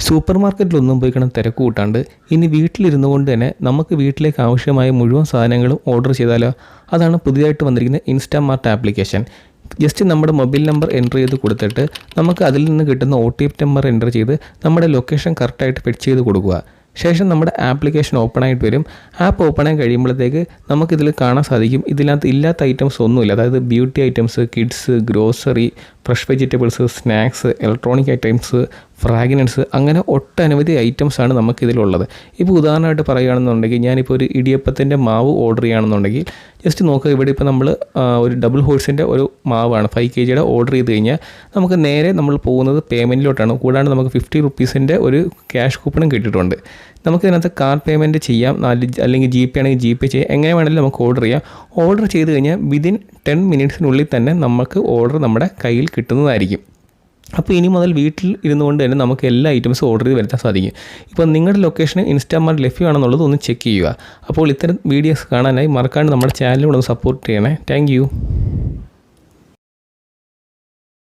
Super മാർക്കറ്റിലൊന്നും പോയി കിടന്ന് തിരക്ക് കൂട്ടാണ്ട് ഇനി വീട്ടിലിരുന്നു കൊണ്ട് തന്നെ നമുക്ക് വീട്ടിലേക്ക് ആവശ്യമായ മുഴുവൻ സാധനങ്ങളും ഓർഡർ ചെയ്താലോ? അതാണ് പുതിയതായിട്ട് വന്നിരിക്കുന്ന ഇൻസ്റ്റാമാർട്ട് ആപ്ലിക്കേഷൻ. ജസ്റ്റ് നമ്മുടെ മൊബൈൽ നമ്പർ എൻ്റർ ചെയ്ത് കൊടുത്തിട്ട് നമുക്ക് അതിൽ നിന്ന് കിട്ടുന്ന OTP നമ്പർ എൻ്റർ ചെയ്ത് നമ്മുടെ ലൊക്കേഷൻ കറക്റ്റായിട്ട് ഫിറ്റ് ചെയ്ത് കൊടുക്കുക. ശേഷം നമ്മുടെ ആപ്ലിക്കേഷൻ ഓപ്പൺ ആയിട്ട് വരും. ആപ്പ് ഓപ്പൺ ആയി കഴിയുമ്പോഴത്തേക്ക് നമുക്കിതിൽ കാണാൻ സാധിക്കും ഇതിനകത്ത് ഇല്ലാത്ത ഐറ്റംസ് ഒന്നുമില്ല. അതായത് beauty items, kids, grocery, fresh vegetables, snacks, electronic items, fragrance, അങ്ങനെ ഒട്ടനവധി ഐറ്റംസാണ് നമുക്കിതിലുള്ളത്. ഇപ്പോൾ ഉദാഹരണമായിട്ട് പറയുകയാണെന്നുണ്ടെങ്കിൽ ഞാനിപ്പോൾ ഒരു ഇടിയപ്പത്തിൻ്റെ മാവ് ഓർഡർ ചെയ്യുകയാണെന്നുണ്ടെങ്കിൽ ജസ്റ്റ് നോക്കുക. ഇവിടെ ഇപ്പോൾ നമ്മൾ ഒരു ഡബിൾ ഹോഴ്സിൻ്റെ ഒരു മാവാണ് 5 kg ഓർഡർ ചെയ്ത് കഴിഞ്ഞാൽ നമുക്ക് നേരെ നമ്മൾ പോകുന്നത് പേയ്മെൻറ്റിലോട്ടാണ്. കൂടാണ്ട് നമുക്ക് 50 rupees ഒരു ക്യാഷ് കൂപ്പണും കിട്ടിയിട്ടുണ്ട്. നമുക്കിതിനകത്ത് കാർഡ് പേയ്മെൻറ്റ് ചെയ്യാം, അല്ലെങ്കിൽ GP ആണെങ്കിൽ GP ചെയ്യാം, എങ്ങനെ വേണമെങ്കിലും നമുക്ക് ഓർഡർ ചെയ്യാം. ഓർഡർ ചെയ്ത് കഴിഞ്ഞാൽ വിതിൻ 10 minutes തന്നെ നമുക്ക് ഓർഡർ നമ്മുടെ കയ്യിൽ കിട്ടുന്നതായിരിക്കും. അപ്പോൾ ഇനി മുതൽ വീട്ടിൽ ഇരുന്നുകൊണ്ട് തന്നെ നമുക്ക് എല്ലാ ഐറ്റംസും ഓർഡർ ചെയ്ത് വരുത്താൻ സാധിക്കും. ഇപ്പോൾ നിങ്ങളുടെ ലൊക്കേഷന് ഇൻസ്റ്റാമാർട്ട് ലഭ്യമാണെന്നുള്ളത് ഒന്ന് ചെക്ക് ചെയ്യുക. അപ്പോൾ ഇത്തരം വീഡിയോസ് കാണാനായി മറക്കാണ്ട് നമ്മുടെ ചാനലിലൂടെ ഒന്ന് സപ്പോർട്ട് ചെയ്യണേ. താങ്ക്